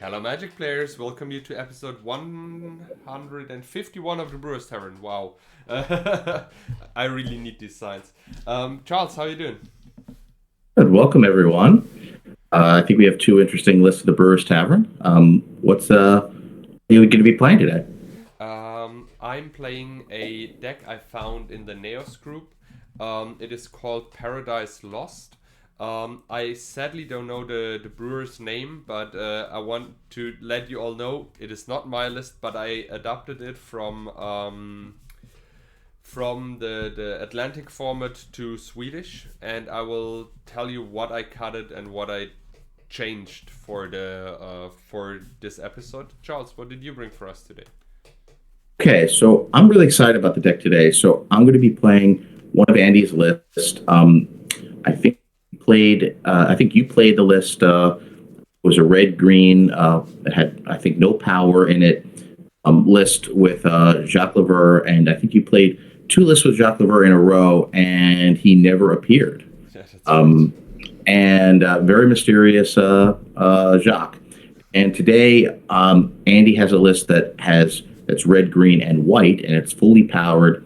Hello, Magic players. Welcome you to episode 151 of the Brewers Tavern. Wow. I really need these signs. Charles, how are you doing? Good. Welcome, everyone. I think we have two interesting lists of the Brewers Tavern. What's you going to be playing today? I'm playing a deck I found in the Neos group. It is called Paradise Lost. I sadly don't know the brewer's name, but I want to let you all know it is not my list, but I adapted it from the Atlantic format to Swedish, and I will tell you what I cut it and what I changed for this episode. Charles, what did you bring for us today? Okay, so I'm really excited about the deck today. So I'm going to be playing one of Andy's lists. I think you played the list. Was a red green. It had, I think, no power in it. List with Jacque, and I think you played two lists with Jacque in a row, and he never appeared. Yeah, that's right. And very mysterious Jacque. And today, Andy has a list that's red, green, and white, and it's fully powered.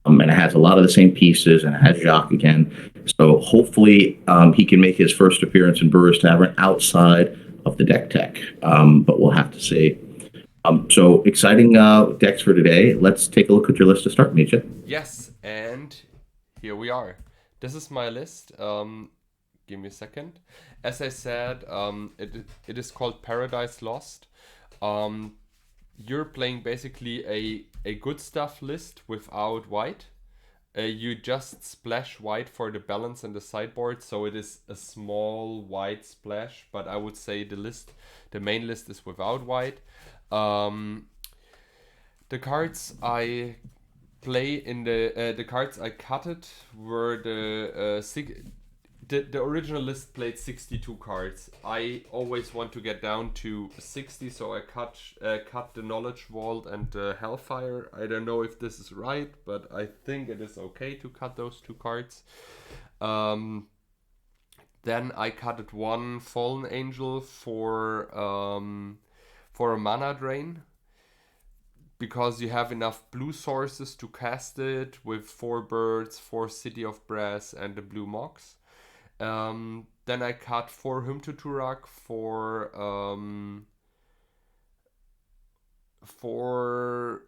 And it has a lot of the same pieces, and it has Jacque again. So hopefully he can make his first appearance in Brewers Tavern outside of the deck tech. But we'll have to see. So exciting decks for today. Let's take a look at your list to start, Mitja. Yes, and here we are. This is my list. Give me a second. As I said, it is called Paradise Lost. You're playing basically a good stuff list without white. You just splash white for the balance and the sideboard, so it is a small white splash, but I would say the main list is without white. The cards I play in the cards I cutted were the original list played 62 cards. I always want to get down to 60, so I cut the Knowledge Vault and the Hellfire. I don't know if this is right, but I think it is okay to cut those two cards. Then I cutted one Fallen Angel for a mana drain, because you have enough blue sources to cast it with 4 birds, 4 City of Brass, and the blue Mox. Then I cut 4 Hymn to Turak for 4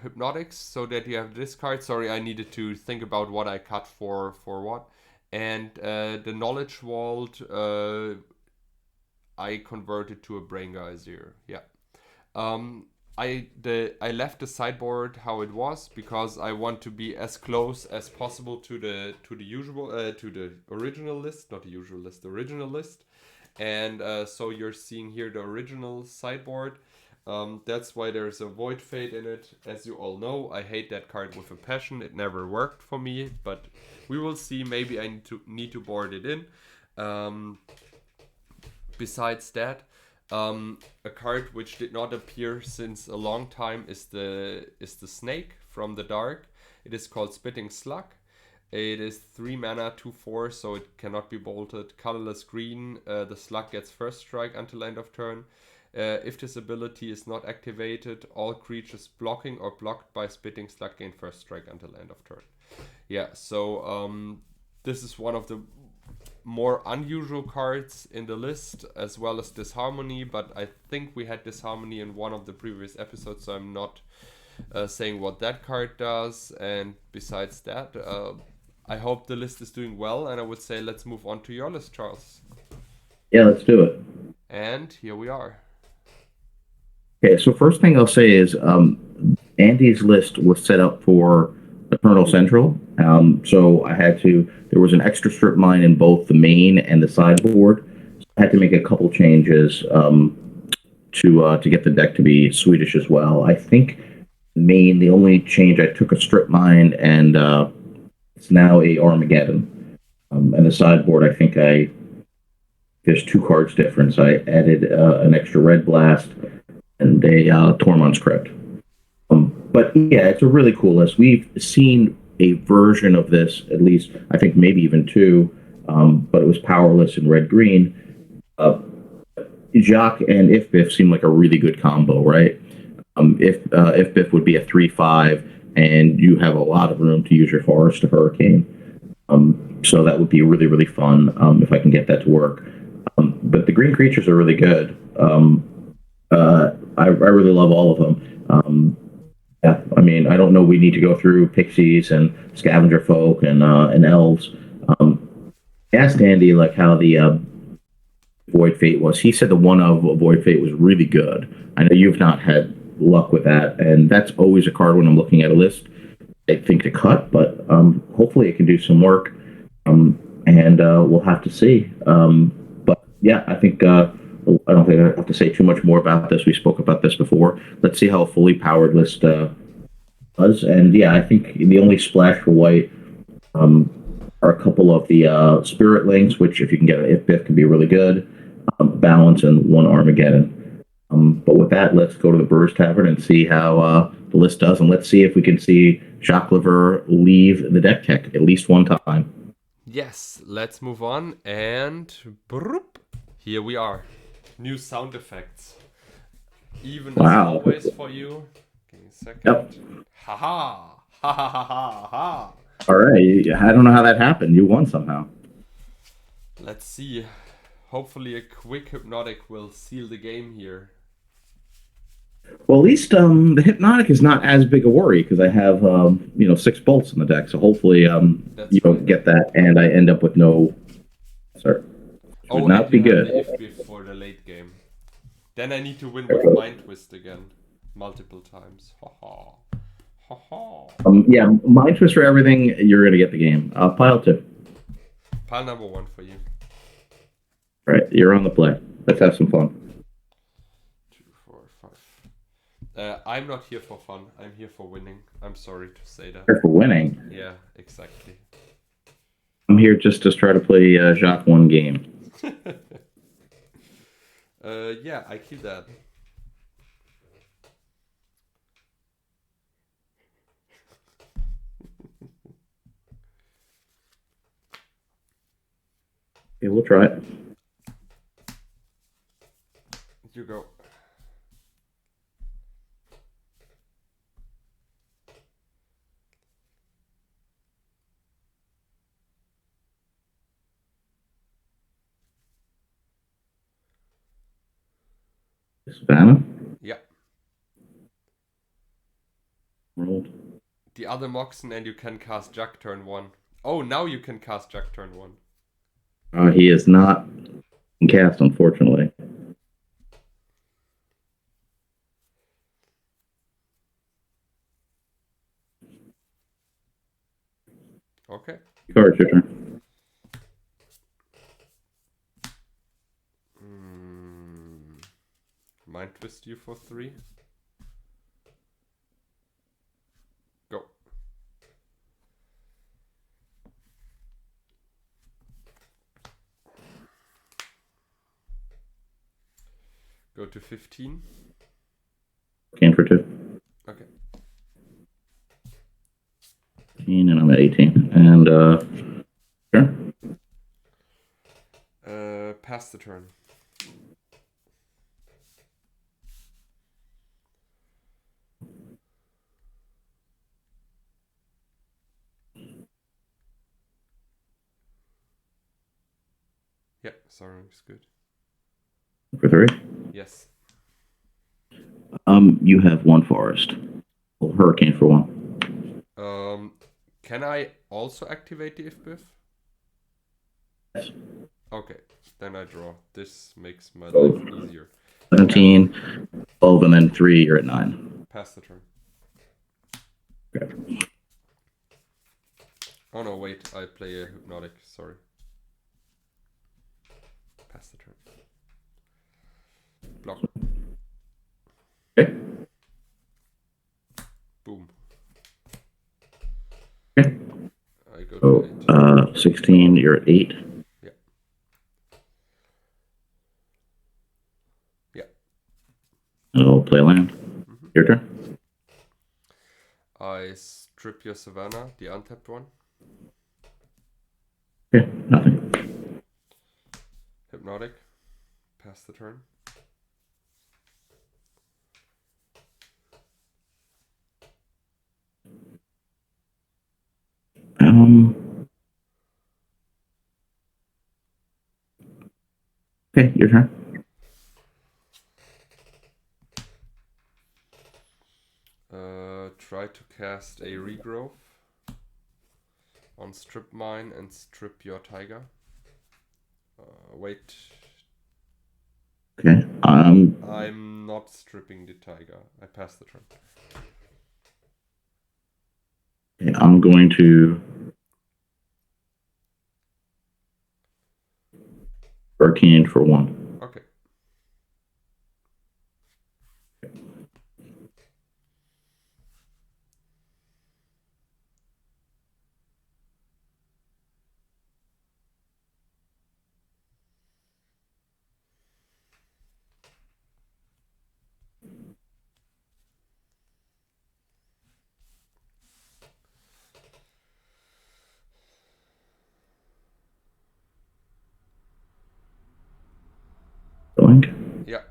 Hypnotics, so that you have this card. Sorry, I needed to think about what I cut for what. And the Knowledge Vault I converted to a Brain Geyser. Yeah. I left the sideboard how it was, because I want to be as close as possible to the original list, not the usual list, the original list. And so you're seeing here the original sideboard. That's why there's a Void Fate in it. As you all know, I hate that card with a passion. It never worked for me, but we will see. Maybe I need to board it in. Besides that, a card which did not appear since a long time is the Snake from the Dark. It is called Spitting Slug. It is 3 mana, 2/4, so it cannot be bolted. Colorless green. The slug gets first strike until end of turn. If this ability is not activated, all creatures blocking or blocked by Spitting Slug gain first strike until end of turn. Yeah, so this is one of the more unusual cards in the list, as well as Disharmony, but I think we had Disharmony in one of the previous episodes, so I'm not saying what that card does. And besides that, I hope the list is doing well, and I would say let's move on to your list, Charles. Yeah, let's do it. And here we are. Okay, so first thing I'll say is Andy's list was set up for Eternal Central. So there was an extra strip mine in both the main and the sideboard. So I had to make a couple changes to get the deck to be Swedish as well. I think the only change, I took a strip mine, and it's now a Armageddon. And the sideboard, I think there's 2 cards difference. I added an extra Red Blast and a Tormund's Crypt. But yeah, it's a really cool list. We've seen a version of this, at least, I think maybe even 2, but it was powerless in red-green. Jacque and If Biff seem like a really good combo, right? If Biff would be a 3/5, and you have a lot of room to use your Forest to Hurricane. So that would be really, really fun if I can get that to work. But the green creatures are really good. I really love all of them. Yeah, I mean, I don't know. We need to go through pixies and scavenger folk and elves. I asked Andy like how the Void Fate was. He said the one of Void Fate was really good. I know you've not had luck with that, and that's always a card when I'm looking at a list. I think to cut, but hopefully it can do some work, and we'll have to see. But yeah, I think I don't think I have to say too much more about this. We spoke about this before. Let's see how a fully powered list does, and yeah, I think the only splash for white are a couple of the Spirit Links, which if you can get an If Biff can be really good. Balance and one Armageddon. But with that, let's go to the Brewers Tavern and see how the list does, and let's see if we can see Jacque leave the deck tech at least one time. Yes, let's move on. And broop, here we are. New sound effects. Even as always for you. Give me a second. Yep. Ha ha. Ha ha ha ha ha. All right. I don't know how that happened. You won somehow. Let's see. Hopefully a quick Hypnotic will seal the game here. Well, at least the Hypnotic is not as big a worry because I have 6 bolts in the deck. So hopefully you don't get that and I end up with no. Sorry. Would not be good. If for the late game. Then I need to win with Mind Twist again. Multiple times. Ha ha. Ha ha. Yeah, Mind Twist for everything. You're going to get the game. Pile 2. Pile number 1 for you. All right, you're on the play. Let's have some fun. 2, 4, 5. I'm not here for fun. I'm here for winning. I'm sorry to say that. Here for winning? Yeah, exactly. I'm here just to try to play Jacque one game. Yeah, I keep that. Okay, we'll try it. You go. Savannah? Yeah. Rolled. The other Moxen and you can cast Jacque turn 1. Oh, now you can cast Jacque turn 1. He is not cast, unfortunately. Okay. Cards, your turn. Mind Twist you for 3. Go. Go to 15. Gain for 2. Okay. 15, and I'm at 18. And, sure. Pass the turn. Yeah, Sorrow's good. For 3? Yes. You have 1 forest. Well, Hurricane for 1. Can I also activate the If Biff? Yes. Okay, then I draw. This makes my life easier. 17, 12, and then 3, you're at 9. Pass the turn. Okay. Oh no, wait, I play a Hypnotic, sorry. Pass the turn. Block. Okay. Boom. Okay. I go So, 16, you're at 8. Yeah. Yeah. I'll play land. Mm-hmm. Your turn. I strip your Savannah, the untapped one. Okay, nothing. Hypnotic. Pass the turn. Okay, your turn. Try to cast a regrowth on strip mine and strip your tiger. Wait. Okay. I'm not stripping the tiger. I passed the turn. Okay, I'm going to Hurricane for 1. Okay. Going. Yeah.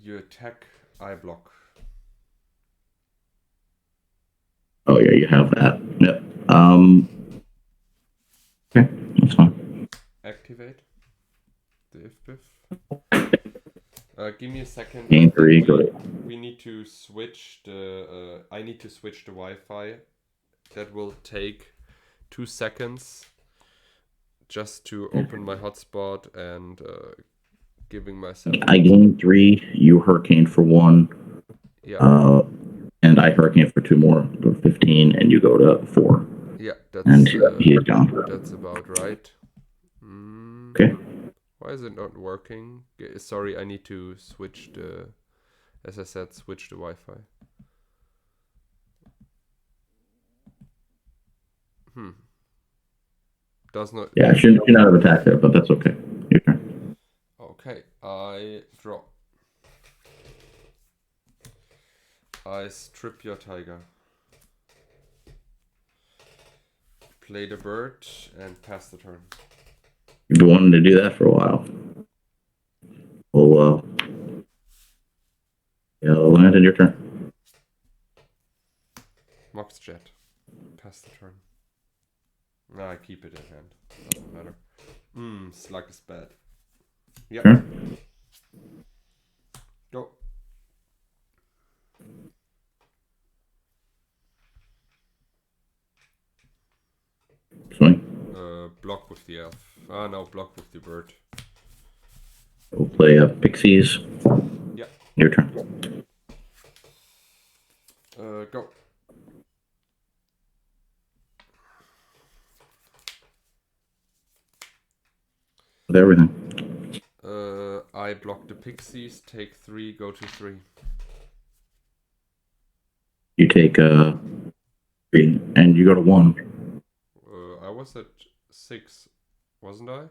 You attack, I block. Oh yeah, you have that. Yep. Okay, that's fine. Activate the if-biff. Give me a second. Gain 3, great. We need to switch the. I need to switch the Wi-Fi. That will take 2 seconds. Just to open my hotspot and giving myself. I gain 3. You Hurricane for 1. Yeah. And I Hurricane for 2 more. Go to 15, and you go to 4. Yeah, that's. And he's gone. That's about right. Okay. Why is it not working? Sorry, I need to switch the. As I said, switch the Wi-Fi. Does not. Yeah, I should not have attacked there, but that's okay. Your turn. Okay, I draw. I strip your tiger. Play the bird and pass the turn. You've been wanting to do that for a while. Well, yeah, Landon, your turn. Mox jet. Pass the turn. Nah, I keep it in hand. Doesn't matter. Slug is bad. Yeah. Sure. Go. Swing. Block with the elf. No, block with the bird. We'll play Pixies. Yeah. Your turn. Go. With everything. I block the pixies, take 3, go to 3. You take 3, and you go to 1. I was at 6, wasn't I? I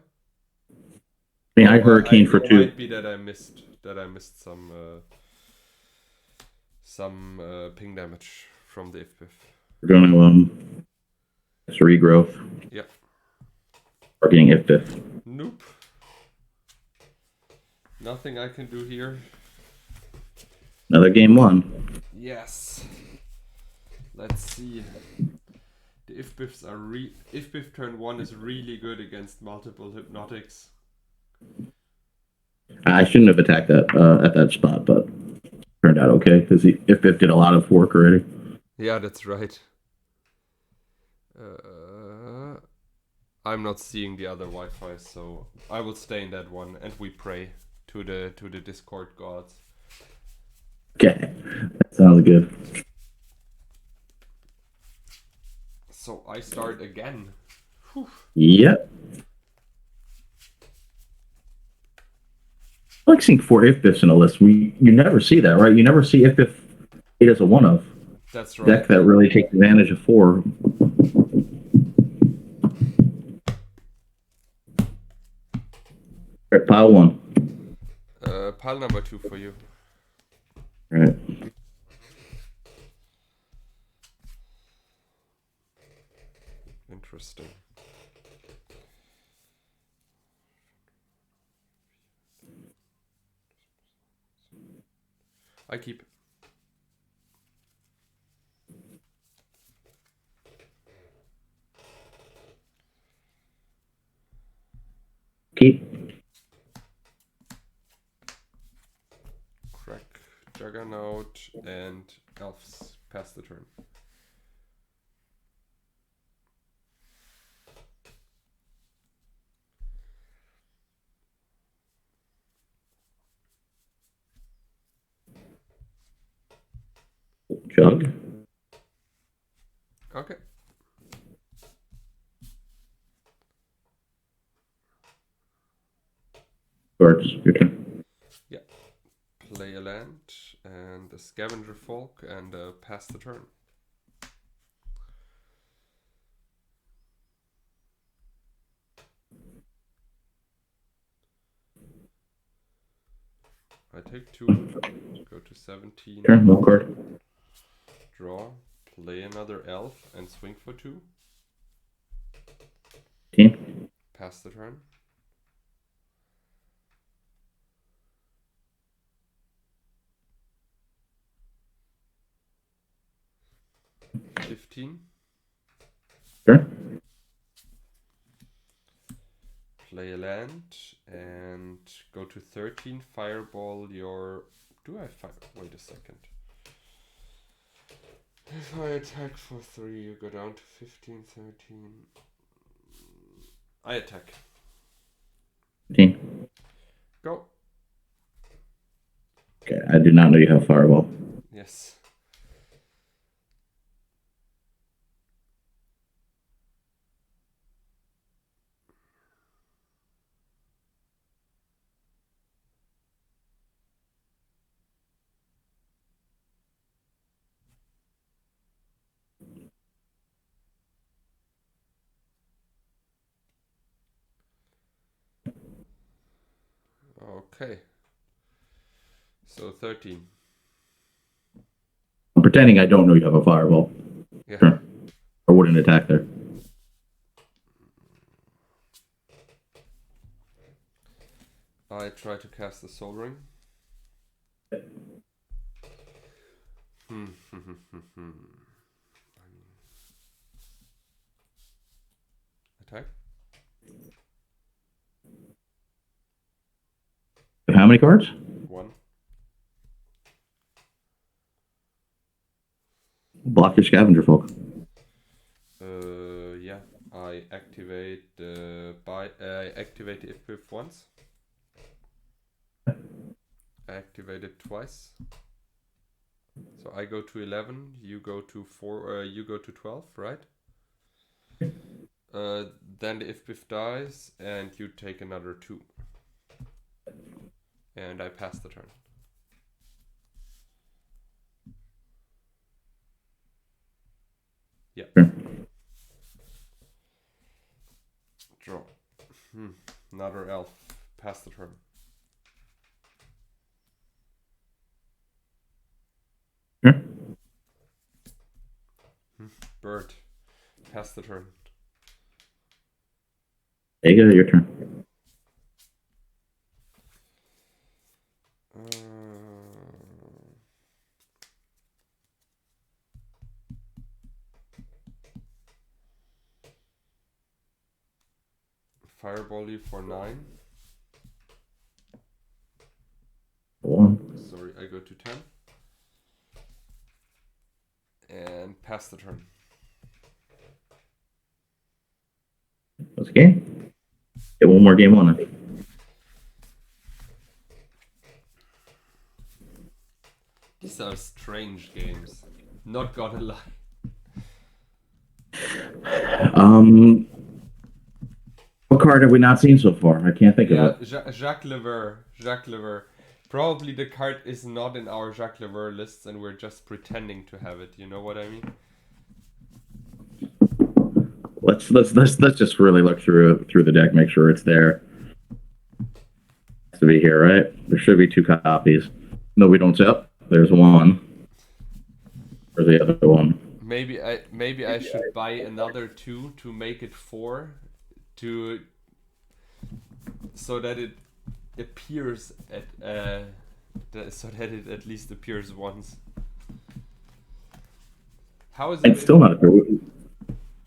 mean, I Hurricane for 2. It might be that I missed some ping damage from the if-biff. We're going to it's regrowth. Yeah. Or getting if-biff. Nope. Nothing I can do here. Another game 1. Yes. Let's see. The if-biffs are if-biff turn 1 is really good against multiple hypnotics. I shouldn't have attacked that at that spot, but turned out okay because if-biff did a lot of work already. Yeah, that's right. I'm not seeing the other Wi-Fi, so I will stay in that one, and we pray to the Discord gods. Okay, that sounds good. So I start again. Whew. Yep. I like seeing 4 if-biffs in a list. You never see that, right? You never see if-biff 8 as a 1-of. That's right. Deck that really takes advantage of 4. All right, pile 1. Pile number 2 for you. All right. Interesting. I keep. Keep. Crack, Juggernaut, and Elves. Pass the turn. Jug. Okay. Cards. Your turn. Yeah. Play a land and a Scavenger Folk and pass the turn. I take 2, go to 17. Turn. One card. Draw, play another elf and swing for 2. 15. Pass the turn. $15. Turn. Play a land and go to 13. Fireball your. Do I fire? Wait a second. If I attack for 3, you go down to 15, 13. I attack. 15. Go. Okay, I do not know you have Fireball. Yes. Okay. So 13. I'm pretending I don't know you have a Fireball. Yeah. Sure. I wouldn't attack there. I try to cast the Soul Ring. Attack. How many cards? 1. Block your Scavenger Folk. Yeah. I activate I activate the equip once. I activate it twice. So I go to 11, you go to 4, you go to 12, right? Then the if dies, and you take another 2. And I pass the turn. Yeah. Sure. Draw. Another elf. Pass the turn. Sure. Bird. Pass the turn. Ega, your turn. Fireball you for 9. 1. Sorry, I go to 10. And pass the turn. That's a game. Get one more game on it. These are strange games. Not gonna lie. What card have we not seen so far? I can't think of it. Jacque Lever. Jacque Lever. Probably the card is not in our Jacque Lever lists and we're just pretending to have it. You know what I mean? Let's just really look through the deck, make sure it's there. Has to be here, right? There should be 2 copies. No, we don't. Yep, there's 1. Where's the other one? Maybe I should buy another 2 to make it 4, so that it appears at so that it at least appears once. How is It's it? still not appearing.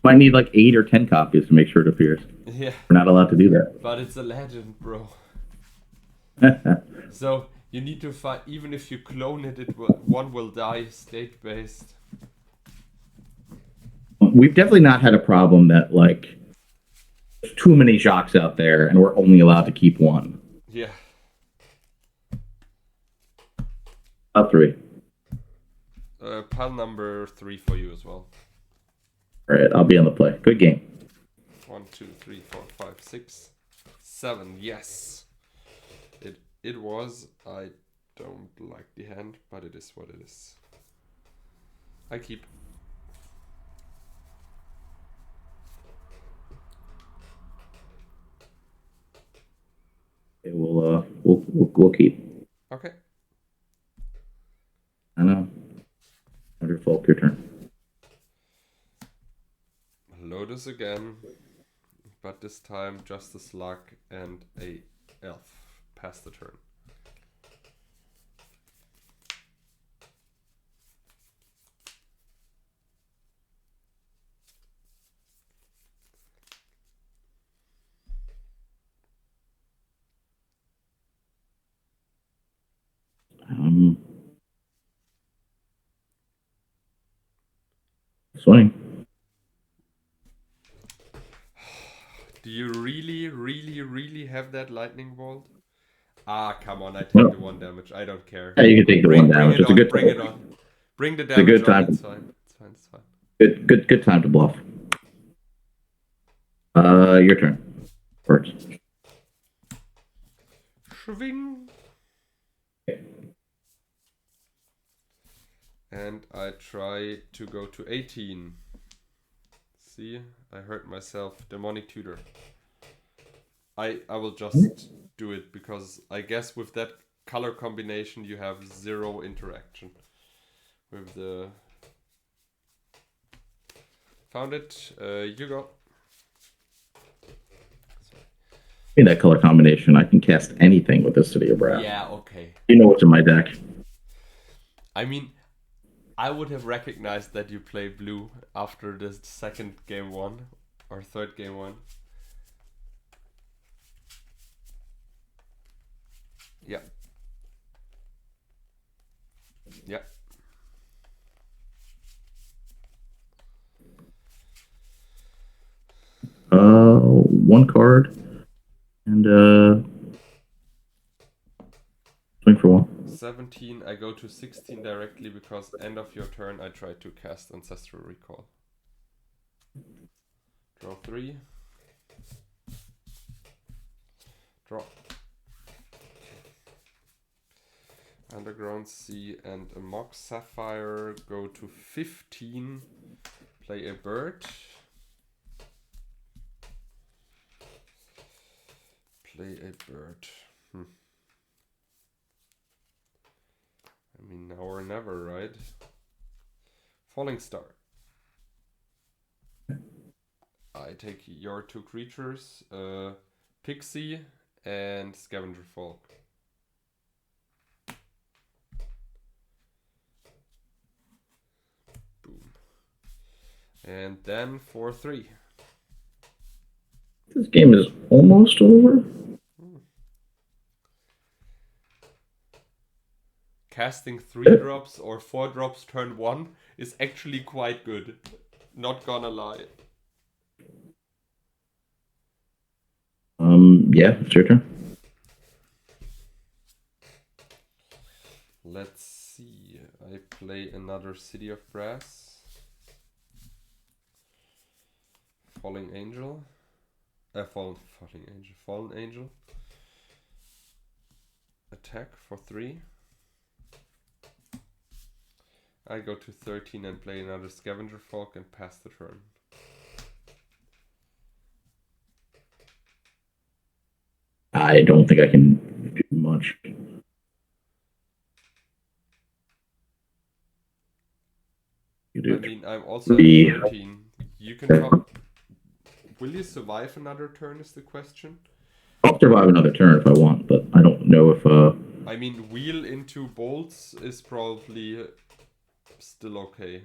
Might need like 8 or 10 copies to make sure it appears. Yeah, We're not allowed to do that. but it's a legend, bro. So you need to find, even if you clone it, one will die state based. We've definitely not had a problem that like there's too many Jacques out there and we're only allowed to keep one. Yeah. Up 3. Pile number 3 for you as well. All right, I'll be on the play. Good game. 1, 2, 3, 4, 5, 6, 7. Yes. It was. I don't like the hand, but it is what it is. I keep. Okay, we'll keep. Okay. I know. Wonderful. Your turn. Lotus again, but this time just a slug and a elf. Pass the turn. Swing. Do you really have that lightning bolt? Ah, come on, I take No. the 1 damage. I don't care. Yeah, you can take the 1 damage. It's a good Bring it on. Bring the damage good on. time. It's fine. It's fine. Good time to bluff. Your turn. First. Swing. And I try to go to 18. See, I hurt myself. Demonic Tutor. I will just do it because I guess with that color combination you have 0 interaction with the. Found it. You go. In that color combination, I can cast anything with this City of Brass. Yeah. Okay. You know what's in my deck. I mean, I would have recognized that you play blue after the second game 1 or third game 1. Yeah. Yeah. One card and swing for 1. 17. I go to 16 directly because end of your turn I try to cast Ancestral Recall. Draw 3. Draw. Underground Sea and a Mox Sapphire. Go to 15. Play a bird. Play a bird. I mean, now or never, right? Falling Star. I take your 2 creatures, Pixie and Scavenger Folk. Boom. And then 4/3. This game is almost over. Casting 3 drops or 4 drops turn 1 is actually quite good. Not gonna lie. Yeah, it's your turn. Let's see. I play another City of Brass. Falling Angel. Fallen Angel. Attack for 3. I go to 13 and play another Scavenger Folk and pass the turn. I don't think I can do much. You do. I mean, I'm also at 13. You can probably... Will you survive another turn is the question? I'll survive another turn if I want, but I don't know if I mean, wheel into bolts is probably still okay.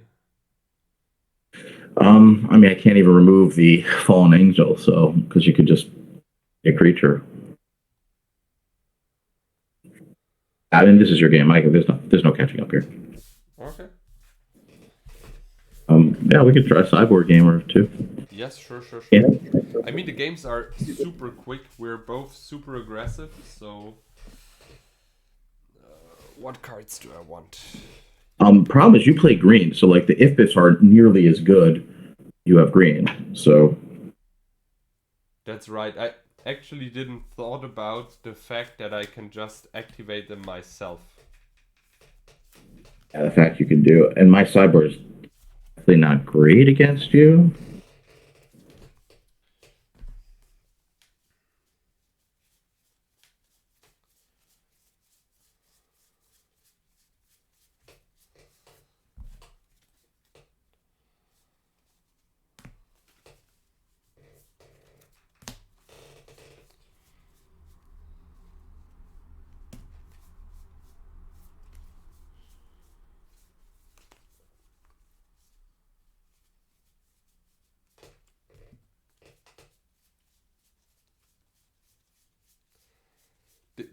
I mean, I can't even remove the fallen angel, so because you could just a creature. I mean, this is your game, Mike. There's no catching up here. Okay. Yeah, we could try a cyborg game or two. Yes, sure. Yeah. I mean, the games are super quick. We're both super aggressive, so what cards do I want? Problem is you play green, so like the if bits aren't nearly as good. You have green, so That's right. I actually didn't thought about the fact that I can just activate them myself. yeah, the fact you can do it. And my cyborg is definitely not great against you.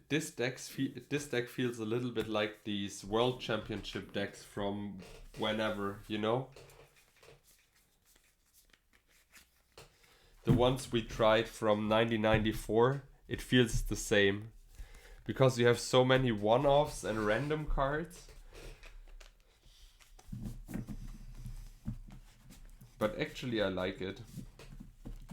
This this deck feels a little bit like these World Championship decks from whenever, you know? The ones we tried from 1994, it feels the same. Because you have so many one-offs and random cards. But actually I like it.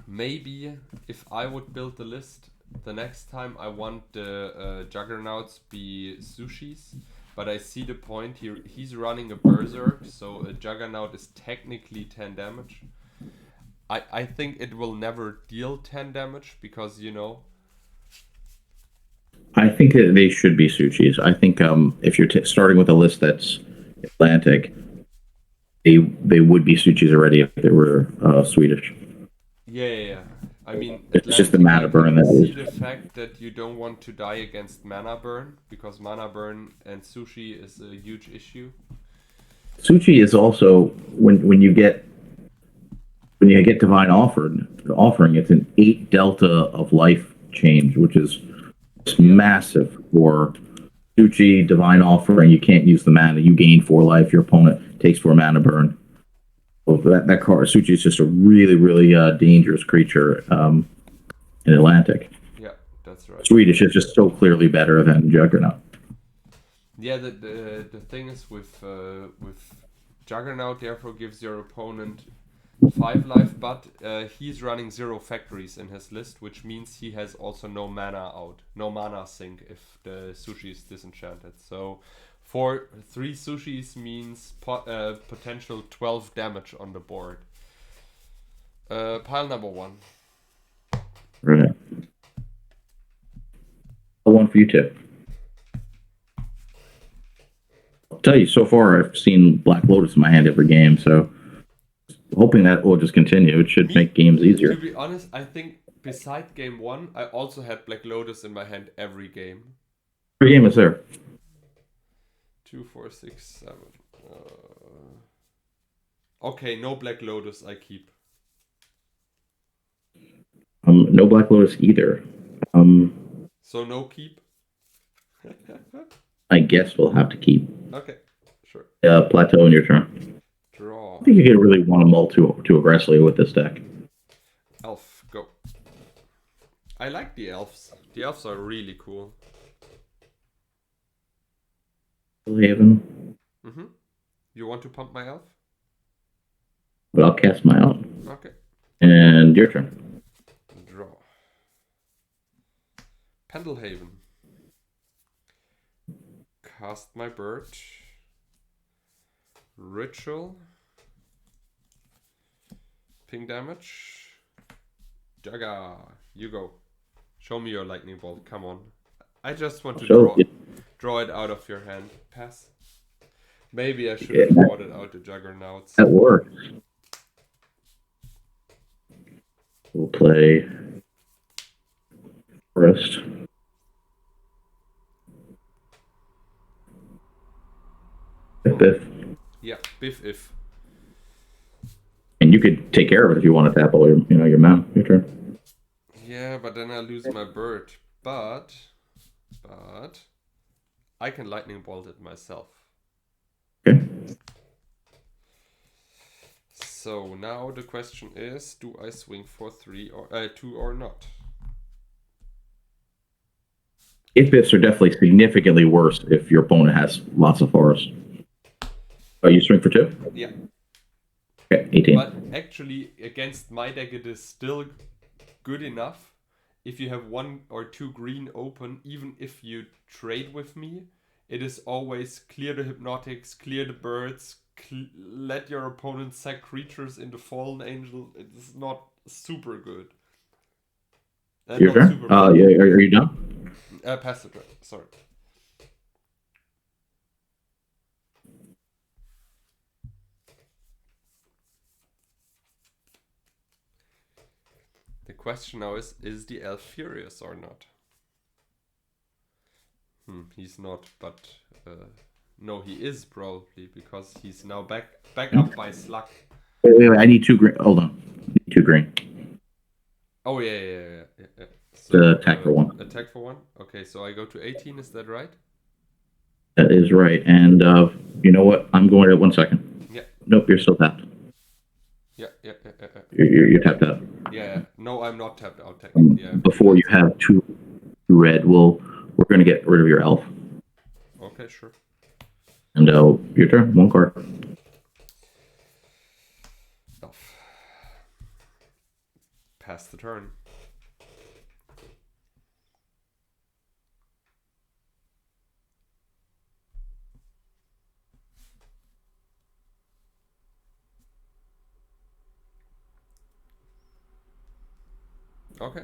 Maybe if I would build the list, the next time I want the Juggernauts be sushis. But I see the point here. He's running a Berserk, so a Juggernaut is technically 10 damage. I think it will never deal 10 damage because, you know. I think that they should be sushis. I think if you're starting with a list that's Atlantic, they would be sushis already if they were Swedish. Yeah. I mean, It's just the Atlantic, mana I burn can that see is. the fact that you don't want to die against mana burn because mana burn and sushi is a huge issue. Sushi is also when you get divine offering, it's an 8 delta of life change, which is massive for Suchi divine offering. You can't use the mana. You gain 4 life. Your opponent takes 4 mana burn. So that card Suchi is just a really dangerous creature in Atlantic. Yeah, that's right. Swedish is just so clearly better than Juggernaut. Yeah, the thing is with Juggernaut therefore gives your opponent 5 life, but he's running 0 factories in his list, which means he has also no mana sink if the sushi is disenchanted. So for 3 sushis means potential 12 damage on the board. Pile number 1. Right. One for you too. I'll tell you, so far I've seen Black Lotus in my hand every game, so hoping that will just continue. It should make games easier. To be honest, I think beside game 1, I also had Black Lotus in my hand every game. Every game is there. 2, 4, 6, 7. Okay, no Black Lotus, I keep. No Black Lotus either. So no keep? I guess we'll have to keep. Okay, sure. Plateau in your turn. Draw. I think you could really want to mull too aggressively with this deck. Elf, go. I like the elves. The elves are really cool. Haven. Mm-hmm. You want to pump my elf? But I'll cast my own. Okay. And your turn. Draw. Pendelhaven. Cast my bird. Ritual. Ping damage. Jacque, you go. Show me your lightning bolt. Come on. I just want to draw it out of your hand. Pass. Maybe I should have brought it out to Juggernauts. That works. We'll play Forest. Biff if. And you could take care of it if you want to tackle your man. Your turn. Yeah, but then I lose my bird. But I can lightning bolt it myself. Okay. So now the question is, do I swing for 2 or not? If biffs are definitely significantly worse if your opponent has lots of forest. Oh, you swing for 2? Yeah. Okay, 18. But actually, against my deck, it is still good enough. If you have 1 or 2 green open, even if you trade with me, it is always clear the hypnotics, clear the birds, let your opponent sack creatures into Fallen Angel. It is not super good. Your turn? Yeah, are you done? Pass the turn. Sorry. The question now is the elf furious or not? He's not, but no, he is probably, because he's now back up by Slug. Wait, I need 2 green. Hold on. I need 2 green. Oh yeah. So attack for 1. Attack for 1. Okay, so I go to 18. Is that right? That is right. And you know what? I'm going at 1 second. Yeah. Nope, you're still tapped. Yeah. You're tapped out. Yeah. No, I'm not tapped out technically. Before you have 2 red, we're going to get rid of your elf. Okay, sure. And your turn. 1 card. Elf. Pass the turn. Okay.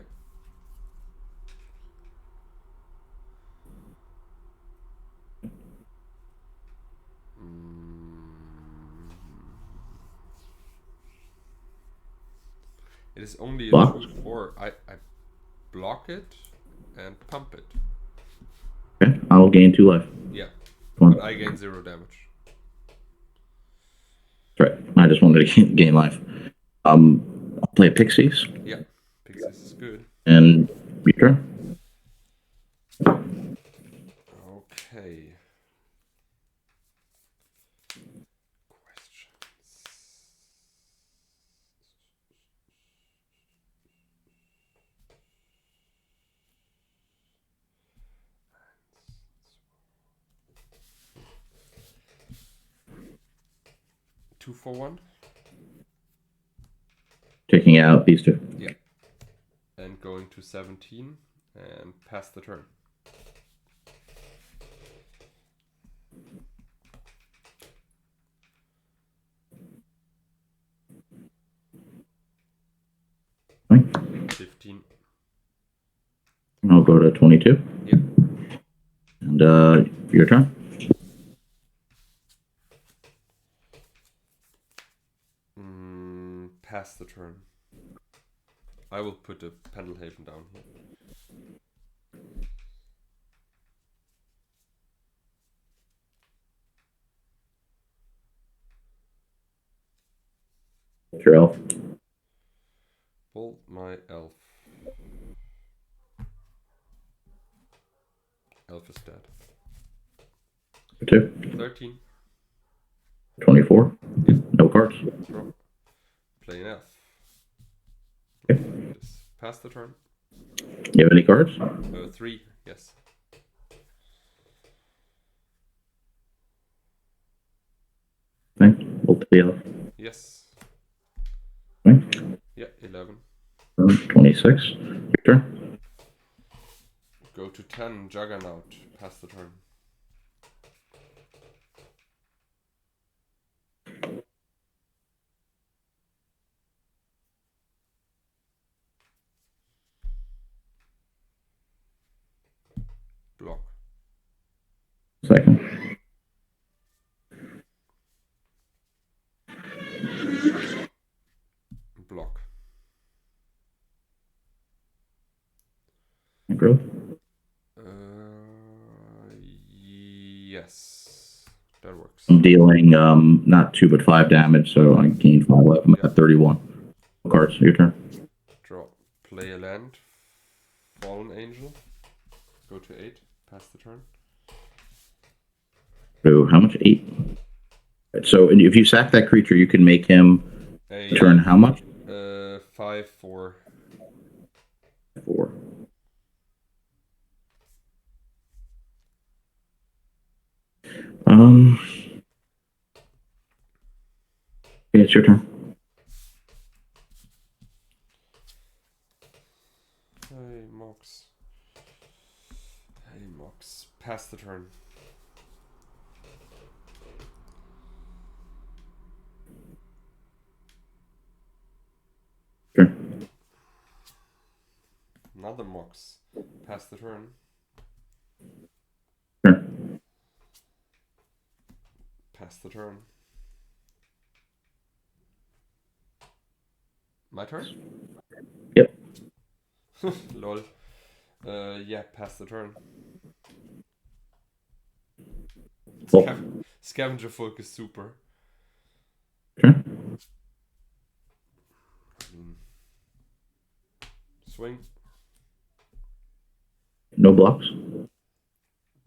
It is only a 2/4. I block it and pump it. Okay, I'll gain 2 life. Yeah, but I gain 0 damage. That's right. I just wanted to gain life. I'll play Pixies. Yeah, Pixies is good. And your turn. Okay. Questions. Two for 1. Taking out these 2. Yeah. And going to 17 and pass the turn. Fine. 15. I'll go to 22. Yeah. And your turn. Pass the turn. I will put the Pendelhaven down here. Your elf. Bolt my elf. Elf is dead. 2. 13. 24. Yeah. No cards. Draw. Play an elf. Okay. Pass the turn. You have any cards? 3, yes. Fine. We'll play elf. Yes. Fine. Yeah, 11. 26. Your turn. Go to 10, Juggernaut. Pass the turn. Block. Second. Block. Growth. Yes. That works. works. I'm dealing not 2 but 5 damage, so I gain 5 life. I'm at 31 cards. Your turn. Draw. Play a land. Fallen Angel. Go to 8. Pass the turn. So how much? 8. So if you sack that creature, you can make him turn how much? 5/4. 4. Okay, it's your turn. Hey, Mox. Hey, Mox. Pass the turn. Sure. Another Mox. Pass the turn. Sure. Pass the turn. My turn? Yep. Lol. Yeah, pass the turn. Well. Scavenger Folk is super. Sure. Swing. No blocks.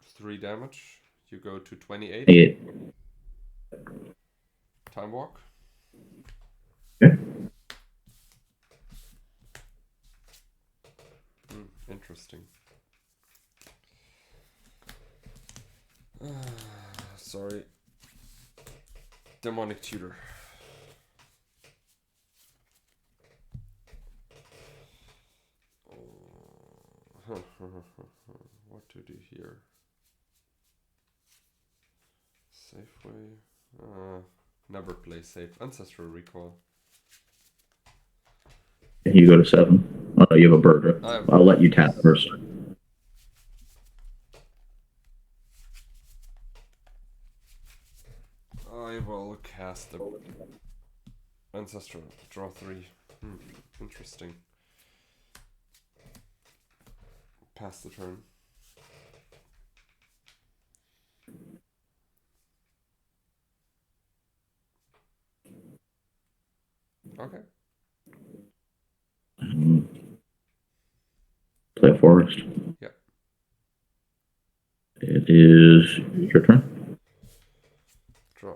3 damage. You go to 28. 8. Time walk. Okay. Interesting. Sorry. Demonic Tutor. What to do here? Safeway. Never play safe. Ancestral Recall. You go to 7. Oh, no, you have a bird. I'll let you tap first. I will cast the Ancestral. Draw 3. Interesting. Pass the turn. Okay. Play a forest. Yep. It is your turn. Draw.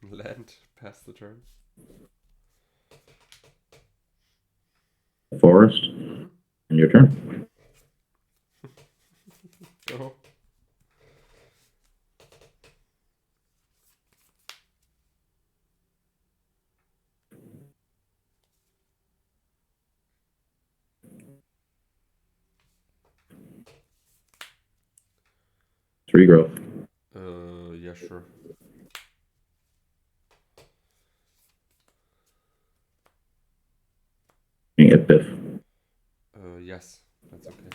Land. Pass the turn. Forest. And your turn. Go. Three growth. Yeah, sure. You get biff. Yes, that's okay.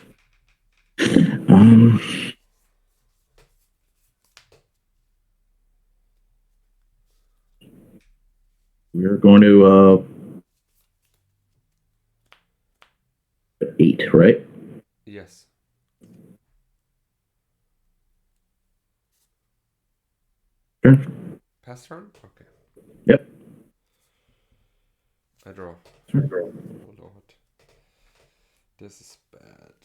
We're going to 8, right? Yes. Sure. Pass turn? Okay. Yep. I draw. Sure. Oh lord. This is bad.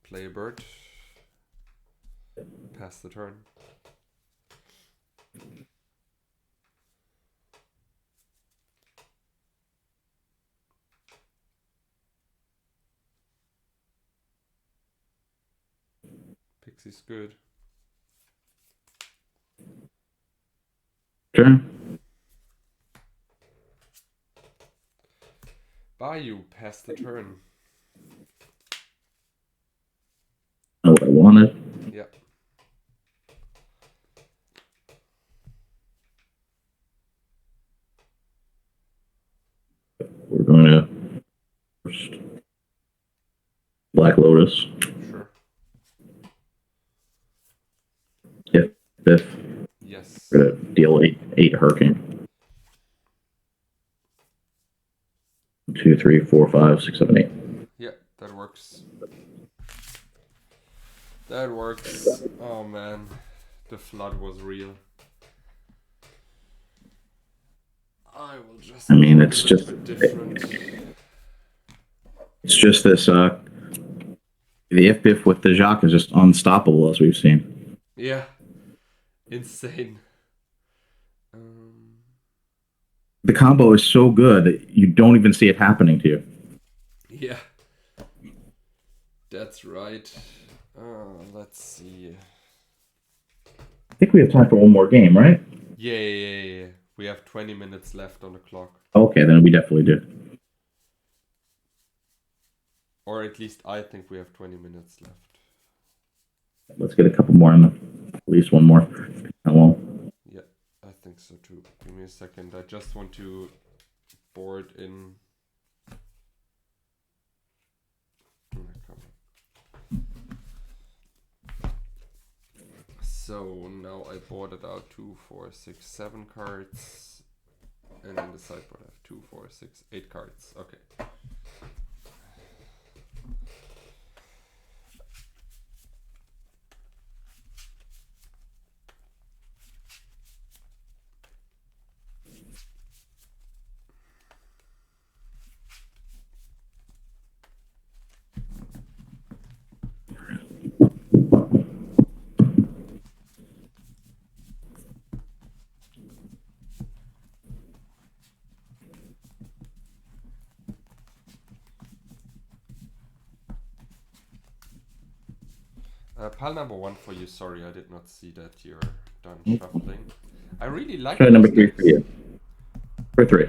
Play a bird. Pass the turn. Pixie's good. Sure. Bayou, pass the turn. Not what I wanted. Yep. We're going to first Black Lotus. Sure. Biff. Yes. We're going to deal 8 hurricane. 2, 3, 4, 5, 6, 7, 8. Yeah, that works. That works. Oh man, The flood was real. I will just. I mean, it's just different. It's just this. The if with the Jacque is just unstoppable, as we've seen. Yeah, insane. The combo is so good that you don't even see it happening to you. Yeah, that's right. Let's see. I think we have time for one more game, right? Yeah. We have 20 minutes left on the clock. Okay, then we definitely do. Or at least I think we have 20 minutes left. Let's get a couple more in them. At least one more. How long? Yeah, I think so too. Give me a second. I just want to board in. So now I boarded out 2, 4, 6, 7 cards. And in the sideboard I have 2, 4, 6, 8 cards. Okay. Pile number 1 for you. Sorry, I did not see that you're done shuffling. I really like Try those number 3 decks. for you. For 3.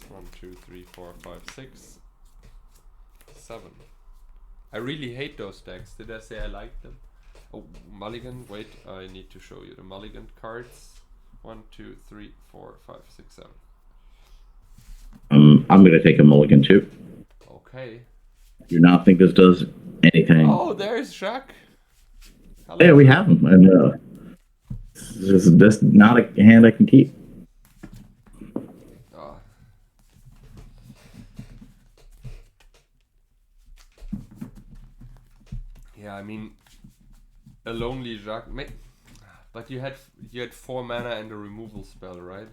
1, 2, 3, 4, 5, 6, 7. I really hate those decks. Did I say I like them? Oh, mulligan. Wait, I need to show you the mulligan cards. 1, 2, 3, 4, 5, 6, 7. I'm going to take a mulligan too. Okay. Do not think this does anything. Oh, there's Jacque. Hello. Yeah, we have him. And this is just not a hand I can keep. Oh. Yeah, I mean, a lonely Jacque. But you had 4 mana and a removal spell, right?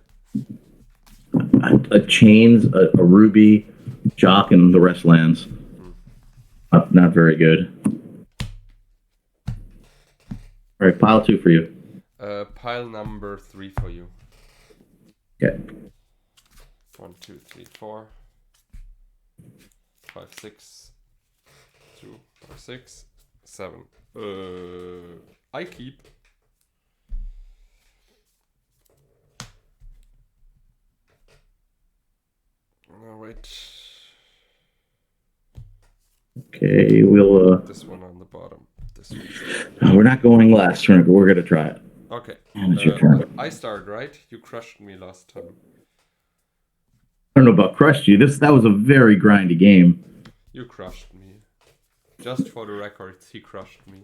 A chains, a ruby, Jacque, and the rest lands. Not very good. All right, pile 2 for you. Pile number 3 for you. Okay. 1, 2, 3, 4, 5, 6, 2, 4, 6, 7. I keep. All right. Okay, we'll. This one on the bottom. This one. We're not going last. We're gonna try it. Okay. And it's your turn. I start, right? You crushed me last time. I don't know about crushed you. That was a very grindy game. You crushed me. Just for the records, he crushed me.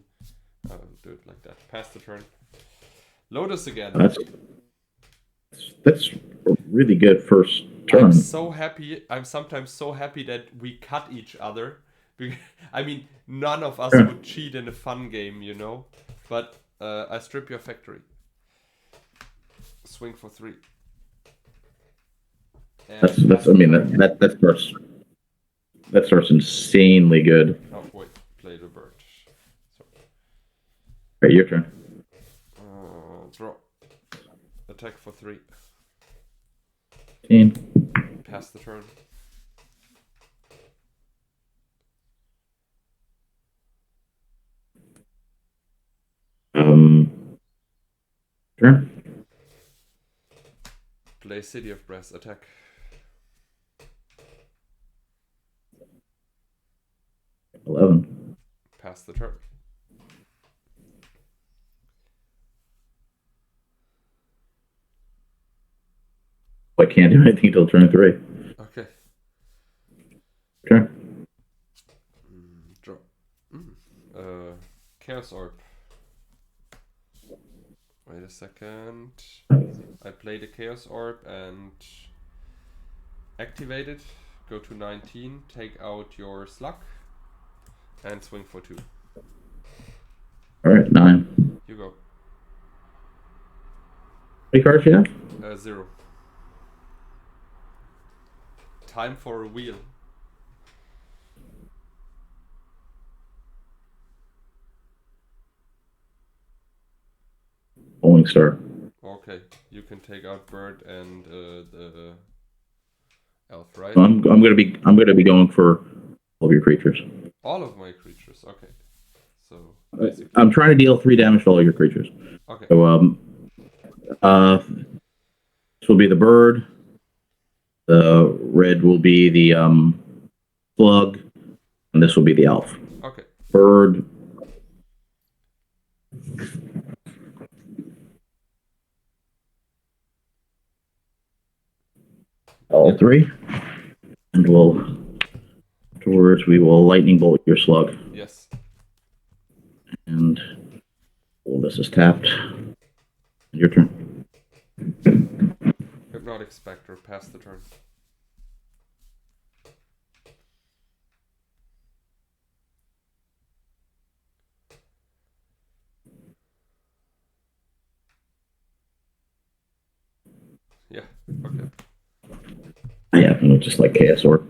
I'll do it like that. Pass the turn. Lotus again. That's a really good first turn. I'm so happy. I'm sometimes so happy that we cut each other. I mean, none of us would cheat in a fun game, you know. But I strip your factory. Swing for 3. That's. I mean, that starts insanely good. Oh wait, play the bird. Okay, your turn. Draw. Attack for 3. 15. Pass the turn. Turn. Play City of Brass. Attack. Pass the turn. I can't do anything until turn 3. Okay. Turn. Draw. Chaos Orb. Wait a second. I play the Chaos Orb and activate it. Go to 19, take out your slug, and swing for 2. All right, 9. You go. How many cards you have? 0. Time for a wheel. Bowling Star. Okay, you can take out bird and the elf, right? So I'm gonna be going for all of your creatures. All of my creatures. Okay. So basically, I'm trying to deal 3 damage to all your creatures. Okay. So this will be the bird. The red will be the slug, and this will be the elf. Okay. Bird. All 3. And we will lightning bolt your slug. Yes. And this is tapped. Your turn. Hypnotic Spectre, pass the turn. Yeah, okay. Yeah, just like Chaos Sword.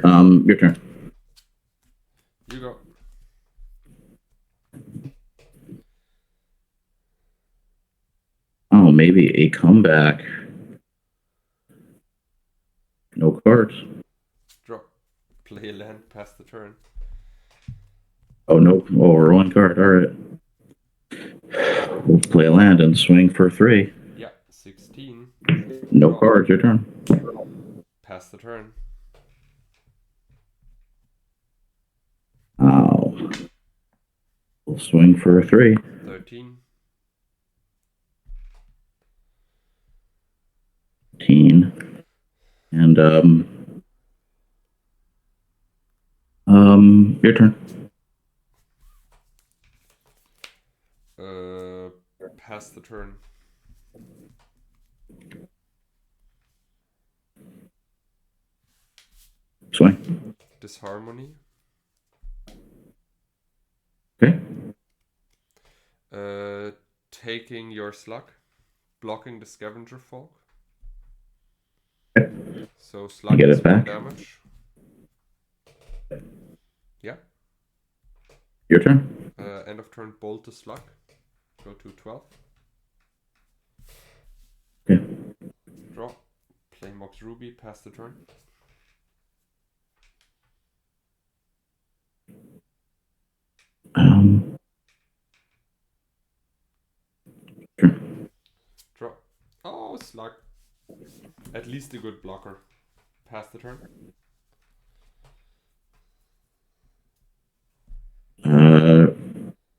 Your turn. You go. Oh, maybe a comeback. No cards. Draw. Play a land, pass the turn. Oh, no. Oh, we're 1 card. All right. We'll play a land and swing for 3. Yeah, 16. No Draw. cards. Your turn. Pass the turn. Oh. We'll swing for 3. 13. 15. And your turn. Pass the turn. Swing. Disharmony. Okay. Taking your slug. Blocking the scavenger folk. Okay. So slug Get is it back. 1 damage. Yeah. Your turn. End of turn, bolt the slug. Go to 12. Okay. Draw. Play Mox Ruby, pass the turn. Sure. Draw. Oh, slug. At least a good blocker. Pass the turn.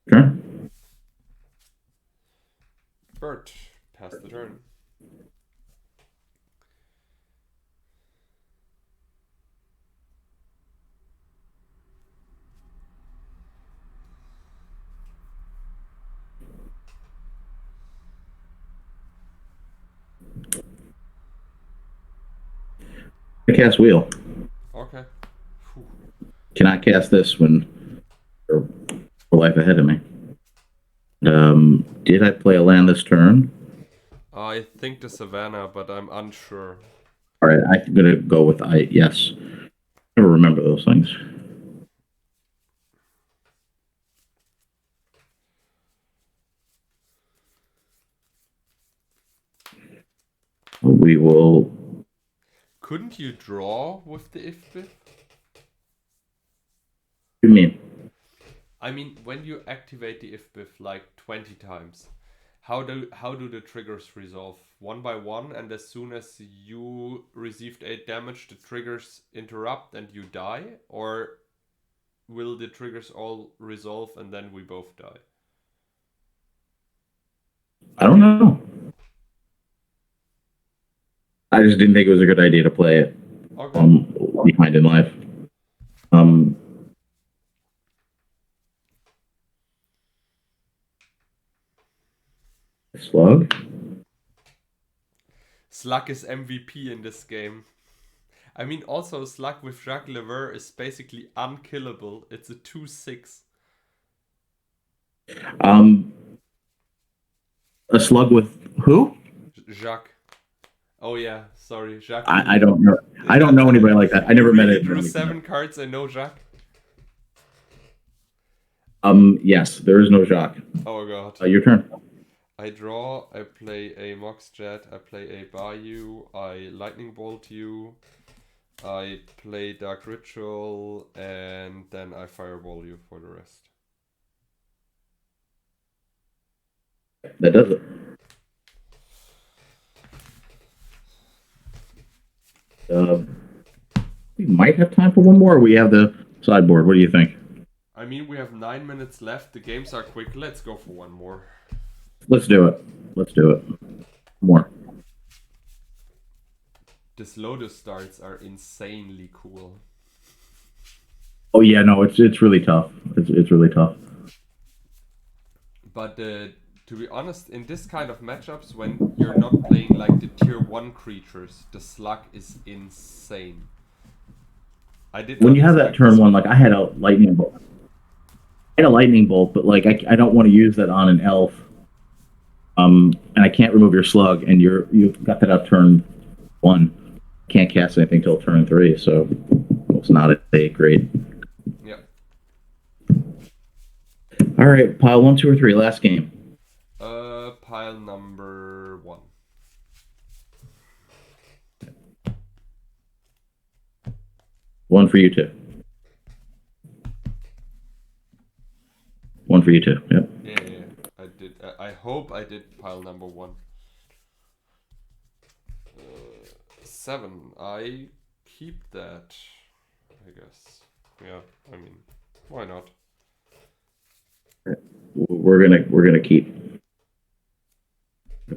Sure. Bird. Pass the turn. I cast wheel. Okay. Whew. Cannot cast this when for life ahead of me. Did I play a land this turn? I think the Savannah, but I'm unsure. All right, I'm gonna go with yes. I never remember those things. We will. Couldn't you draw with the if bit? What do you mean? I mean, when you activate the if biff like 20 times, how do the triggers resolve? 1 by 1, and as soon as you received 8 damage, the triggers interrupt and you die? Or will the triggers all resolve and then we both die? I don't know. I just didn't think it was a good idea to play it. Okay. Behind in life. Slug. Slug is MVP in this game. I mean, also Slug with Jacque Lever is basically unkillable. It's a 2/6. Um, a slug with who? Jacque. Oh yeah, sorry, Jacque. I don't know. I don't know anybody like that. I never You met really anybody drew like 7 that. cards and no Jacque. Yes, there is no Jacque. Oh god. Your turn. I draw, I play a Mox Jet, I play a Bayou, I Lightning Bolt you, I play Dark Ritual, and then I Fireball you for the rest. That does it. We might have time for one more. We have the sideboard. What do you think? I mean, we have 9 minutes left. The games are quick. Let's go for one more. Let's do it. Let's do it. More. This Lotus starts are insanely cool. Oh yeah, no, it's really tough. It's really tough. But to be honest, in this kind of matchups, when you're not playing like the tier 1 creatures, the Slug is insane. I did When not you have that expect turn this one, like I had a lightning bolt. I had a lightning bolt, but like I don't want to use that on an elf. And I can't remove your slug, and you've got that up turn 1. Can't cast anything till turn 3, so it's not a great. Yeah. All right, pile 1, 2, or 3. Last game. Pile number 1. One for you two. One for you two. Yep. Yeah. I did. I hope I did pile number 1. 7. I keep that. I guess. Yeah. I mean, why not? We're gonna keep.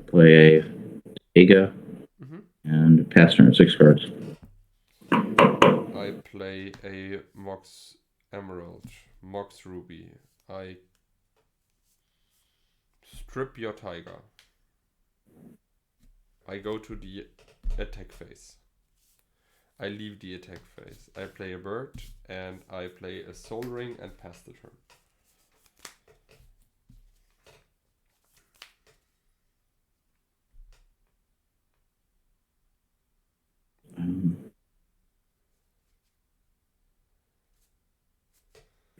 Play a Ega and pass turn 6 cards. I play a Mox Emerald, Mox Ruby. I strip your tiger. I go to the attack phase. I leave the attack phase. I play a bird and I play a soul ring and pass the turn.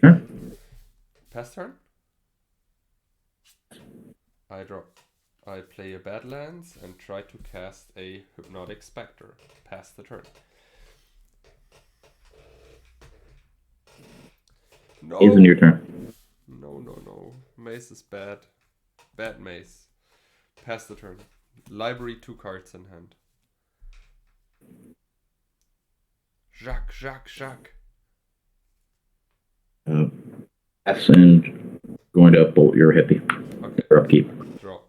Sure. Pass turn. I draw. I play a Badlands and try to cast a Hypnotic Spectre. Pass the turn. No. Isn't your turn? No. Mace is bad. Bad mace. Pass the turn. Library 2 cards in hand. Jacque. Pass and going to bolt your hippie. Okay. Or upkeep. Draw.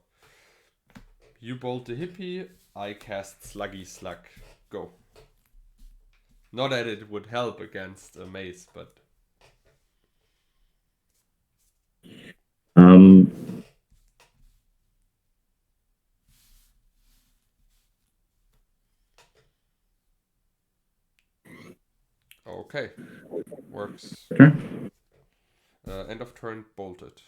You bolt the hippie. I cast Sluggy Slug. Go. Not that it would help against a mace, but okay. Works. Turn. End of turn, bolted.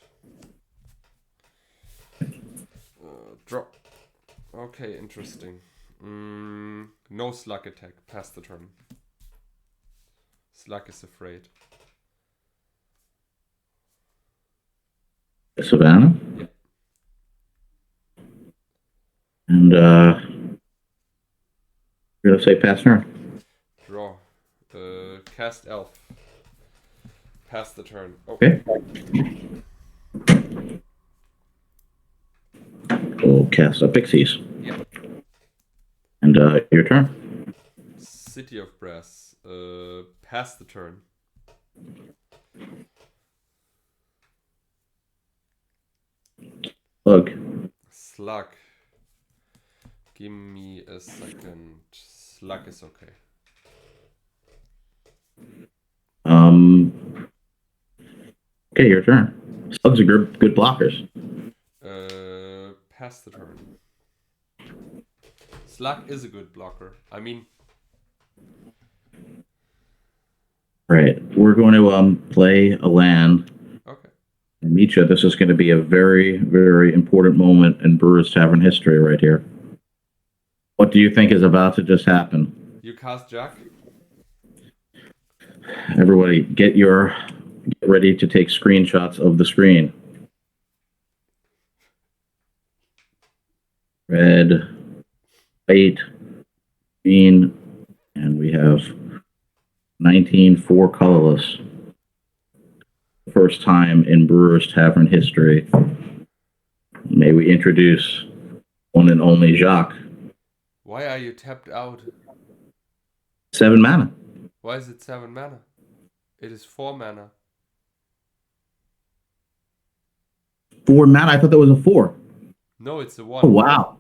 Draw. Okay, interesting. No slug attack. Pass the turn. Slug is afraid. Savannah. Yeah. And you're gonna say pass turn. Draw. Cast elf. Pass the turn. Oh. Okay. We'll cast up Pixies. Yeah. And your turn. City of Brass. Pass the turn. Slug. Give me a second. Slug is okay. Okay, your turn. Slugs are good blockers. Pass the turn. Slug is a good blocker. I mean, Right. We're going to play a land. Okay. And Mitja, this is going to be a very, very important moment in Brewers Tavern history right here. What do you think is about to just happen? You cast Jacque. Everybody, get ready to take screenshots of the screen. Red, white, green, and we have 19-4 colorless. First time in Brewers Tavern history. May we introduce one and only Jacque. Why are you tapped out? 7 mana. Why is it 7 mana? It is 4 mana. 4 mana? I thought that was a 4. No, it's a 1. Oh, wow.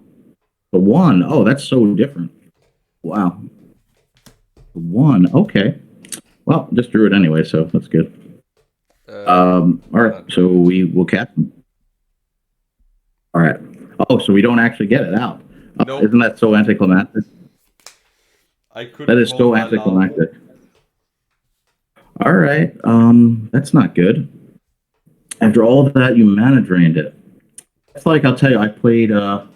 The 1. Oh, that's so different. Wow. The 1. Okay. Well, just drew it anyway, so that's good. All right, so we will cap them. All right. Oh, so we don't actually get it out. Nope. Isn't that so anticlimactic? I couldn't. That is so anticlimactic. All right. That's not good. After all of that, you mana drained it. It's like, I'll tell you, I played one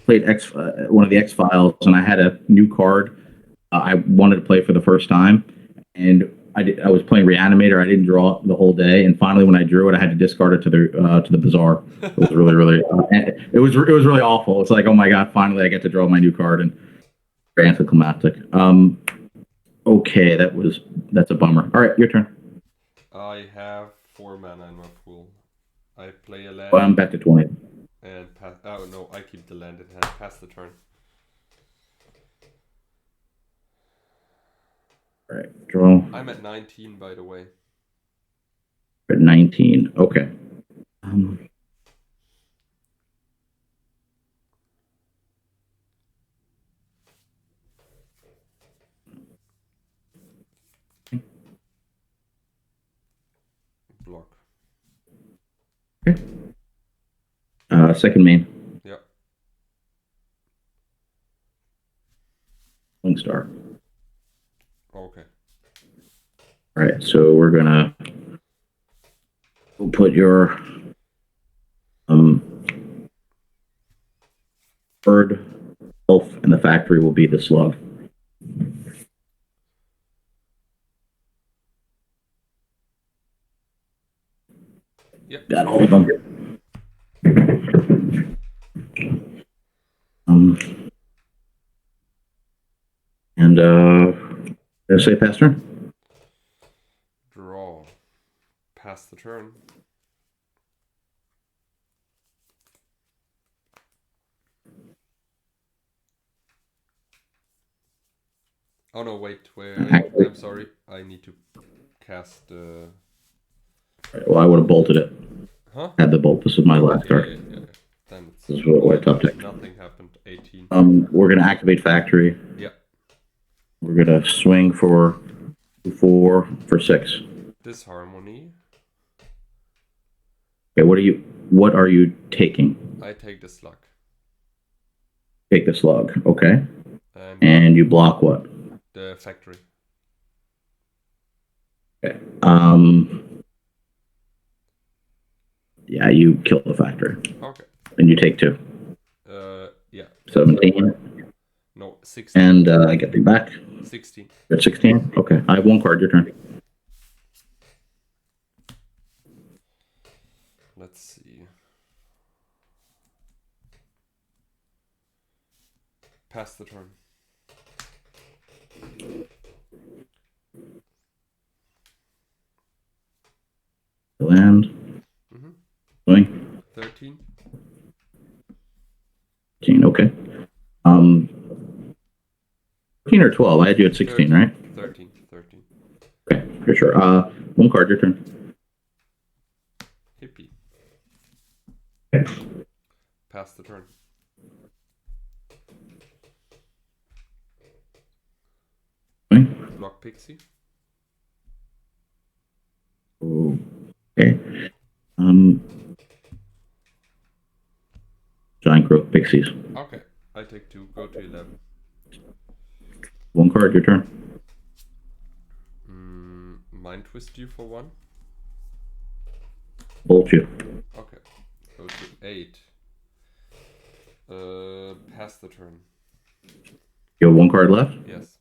of the X Files, and I had a new card I wanted to play for the first time, and I was playing Reanimator. I didn't draw the whole day, and finally, when I drew it, I had to discard it to the bazaar. It was really it was really awful. It's like, oh my god, finally I get to draw my new card, and very anticlimactic. Okay, that's a bummer. All right, your turn. I have 4 mana in my pool. I play a land. Well, I'm back to 20. And pass. Oh no, I keep the land in hand. Pass the turn. All right, draw. I'm at 19, by the way. At 19. Okay. Block. Okay. Second main. Yeah. One star. Okay. All right, so we'll put your bird elf, and the factory will be the slug. Yep. Got all of them. And did I say pass turn? Draw. Pass the turn. Oh no, wait. I'm sorry. I need to cast the... Well, I would have bolted it. Huh? Had the bolt. This is my last card. Yeah. Then it's... This is what top deck. Nothing happened. 18. We're going to activate factory. Yeah. We're going to swing for 4 for 6. Disharmony. Okay, what are you taking? I take the slug. Take the slug, okay. And you block what? The factory. Okay. Yeah, you kill the factory. Okay. And you take 2. Yeah. 17. No, 16. And I get you back. 16. You're at 16? Okay. I have 1 card. Your turn. Let's see. Pass the turn. Land. Mm-hmm. Swing. 13. 13, okay. 13 or 12? I had you at 16, 13, right? 13. Okay, for sure. 1 card, your turn. Hippie. Okay. Pass the turn. Swing. Block Pixie. Okay. Giant growth pixies. Okay. I take 2. Go to 11. 1 card, your turn. Mind twist you for 1. Bolt you. Okay. Go to 8. Pass the turn. You have 1 card left? Yes.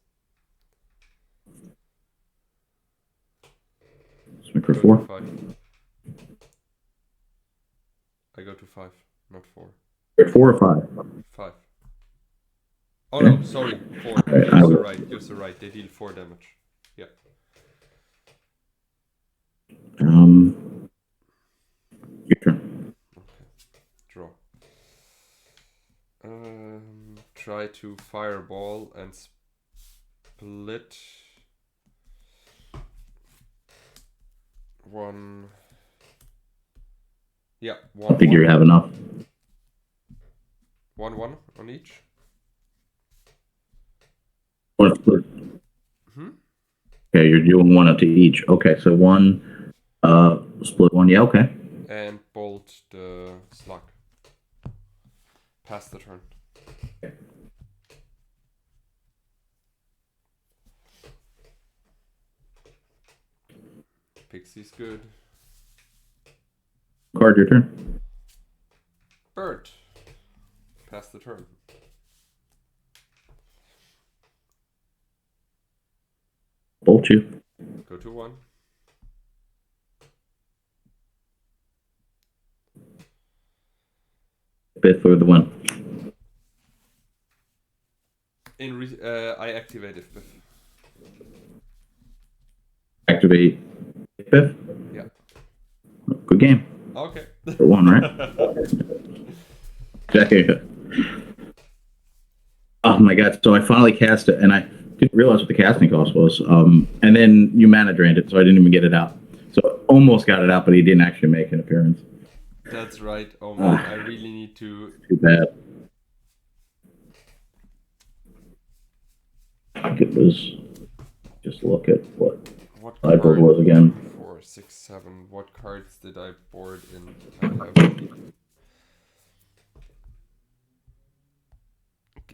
Swing for Go 4. to 5. I go to 5, not 4. You're 4 or 5? 5. Oh no, sorry, 4. Right, You're so right. You're so right. They deal 4 damage. Yeah. Your turn. Okay. Draw. Try to fireball and split 1. Yeah, 1. I think you have enough. 1 on each. Or split. Okay, you're doing 1 up to each. Okay, so 1, split 1. Yeah, okay. And bolt the slug. Pass the turn. Pixie's good. Card, your turn. Bird. Pass the turn. Bolt you. Go to 1. Bit for the 1. I activate if Biff. Activate Biff. Yeah. Good game. Okay. For 1, right? Jacque. Oh my god, so I finally cast it, and I didn't realize what the casting cost was. And then you mana drained it, so I didn't even get it out. So almost got it out, but he didn't actually make an appearance. That's right. Oh man, I really need to... Too bad. I could just look at what sideboard card? was again. 4, 6, 7. What cards did I board in? I have...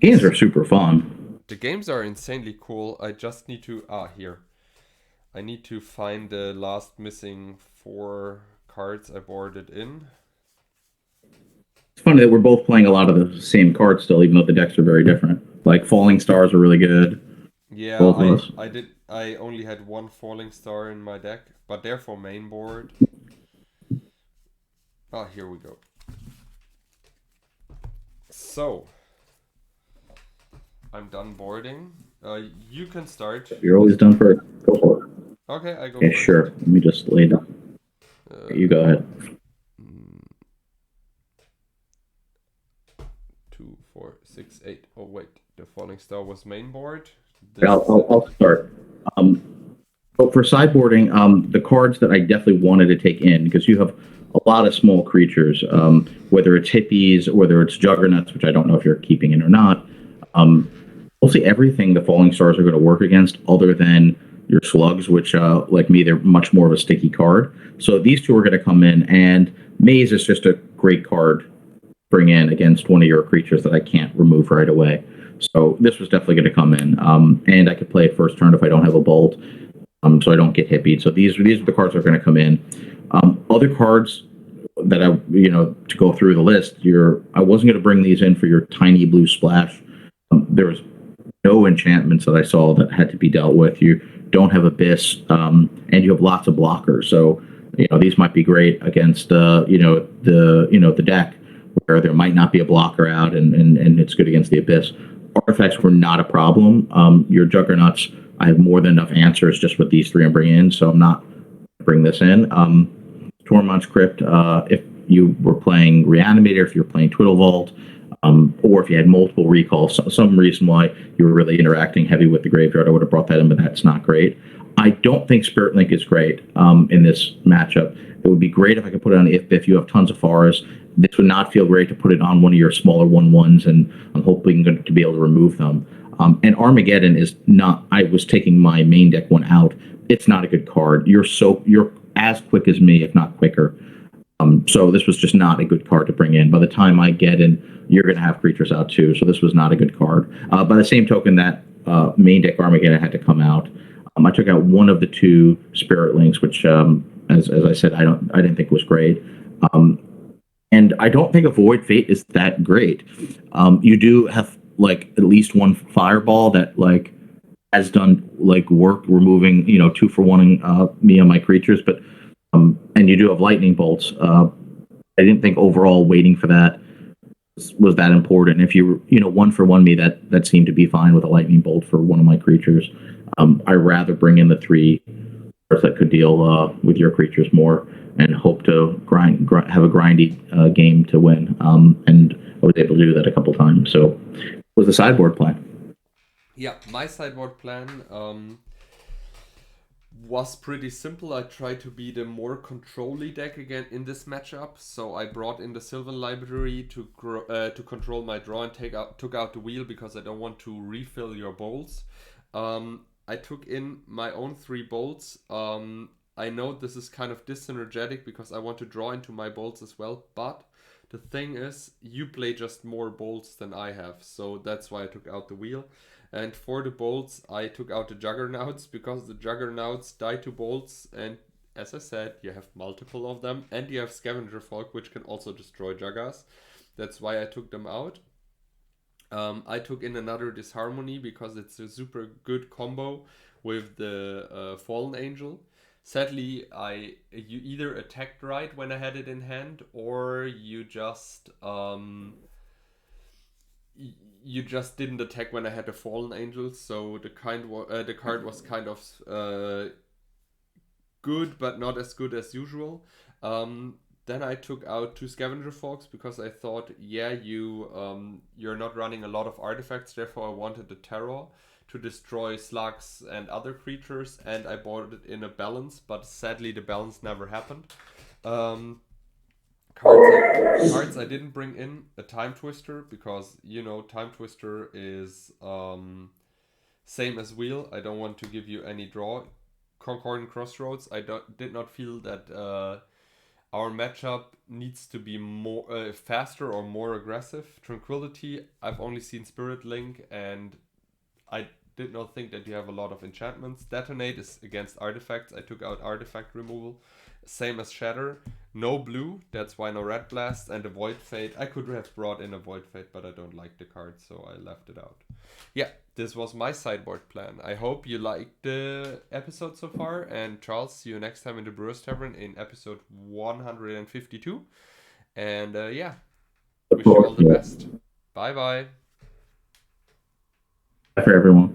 Games are super fun. The games are insanely cool. I just need to... here. I need to find the last missing 4 cards I boarded in. It's funny that we're both playing a lot of the same cards still, even though the decks are very different. Like Falling Stars are really good. Yeah, both of us. I only had 1 Falling Star in my deck, but they're for main board. Here we go. So, I'm done boarding. You can start. You're always done first. Go for it. Okay, I go Okay, first. sure. Let me just lay down. You go ahead. 2, 4, 6, 8. Oh wait, the Falling Star was main board. I'll start. But for sideboarding, the cards that I definitely wanted to take in, because you have a lot of small creatures, whether it's hippies, whether it's juggernauts, which I don't know if you're keeping in or not. Mostly everything the Falling Stars are going to work against, other than your slugs, which, like me, they're much more of a sticky card. So these 2 are going to come in, and Maze is just a great card to bring in against one of your creatures that I can't remove right away. So this was definitely going to come in, and I could play it first turn if I don't have a bolt, so I don't get hippied. So these are the cards that are going to come in. Other cards that to go through the list, I wasn't going to bring these in for your tiny blue splash. There was no enchantments that I saw that had to be dealt with. You don't have Abyss, and you have lots of blockers. So these might be great against the deck where there might not be a blocker out, and it's good against the Abyss. Artifacts were not a problem. Your Juggernauts, I have more than enough answers just with these 3 I'm bringing in, so I'm not bring this in. Tormod's Crypt, if you were playing Reanimator, if you're playing Twiddle Vault, or if you had multiple recalls, some reason why you were really interacting heavy with the graveyard, I would have brought that in, but that's not great. I don't think Spirit Link is great in this matchup. It would be great if I could put it on if you have tons of forests. This would not feel great to put it on one of your smaller 1/1s, and I'm hoping to be able to remove them. And Armageddon is not. I was taking my main deck one out. It's not a good card. You're as quick as me, if not quicker. So this was just not a good card to bring in. By the time I get in, you're going to have creatures out too. So this was not a good card. By the same token, that main deck Armageddon had to come out. I took out one of the two Spirit Links, which, as I said, I didn't think was great. Um, and I don't think a Void Fate is that great. You do have like at least one Fireball that like has done like work removing 2 for 1 me and my creatures, but and you do have Lightning Bolts. I didn't think overall waiting for that was that important. If you 1 for 1 me, that seemed to be fine with a Lightning Bolt for one of my creatures. I rather bring in the 3 cards that could deal with your creatures more and hope to have a grindy game to win. And I was able to do that a couple times. So, it was the sideboard plan. Yeah, my sideboard plan was pretty simple. I tried to be the more control-y deck again in this matchup, so I brought in the Sylvan Library to control my draw and took out the wheel because I don't want to refill your bowls. I took in my own 3 bolts. I know this is kind of dysenergetic because I want to draw into my bolts as well, but the thing is, you play just more bolts than I have, so that's why I took out the wheel. And for the bolts, I took out the Juggernauts because the Juggernauts die to bolts, and as I said, you have multiple of them, and you have Scavenger Folk, which can also destroy Juggas. That's why I took them out. I took in another Disharmony because it's a super good combo with the Fallen Angel. Sadly, you either attacked right when I had it in hand, or you just didn't attack when I had the Fallen Angel. So the card was kind of good, but not as good as usual. Then I took out 2 Scavenger Folks because I thought, yeah, you're not running a lot of artifacts, therefore I wanted the Terror to destroy slugs and other creatures, and I bought it in a balance, but sadly the balance never happened. Cards I didn't bring in a Time Twister because Time Twister is same as Wheel. I don't want to give you any draw. Concordant Crossroads. Did not feel that our matchup needs to be more faster or more aggressive. Tranquility. I've only seen Spirit Link, and I did not think that you have a lot of enchantments. Detonate is against artifacts. I took out artifact removal. Same as Shatter. No blue, that's why no Red Blast. And a Void Fate. I could have brought in a Void Fate, but I don't like the card, so I left it out. Yeah, this was my sideboard plan. I hope you liked the episode so far. And Charles, see you next time in the Brewers Tavern in episode 152. And yeah, wish you all the best. Bye bye. For everyone.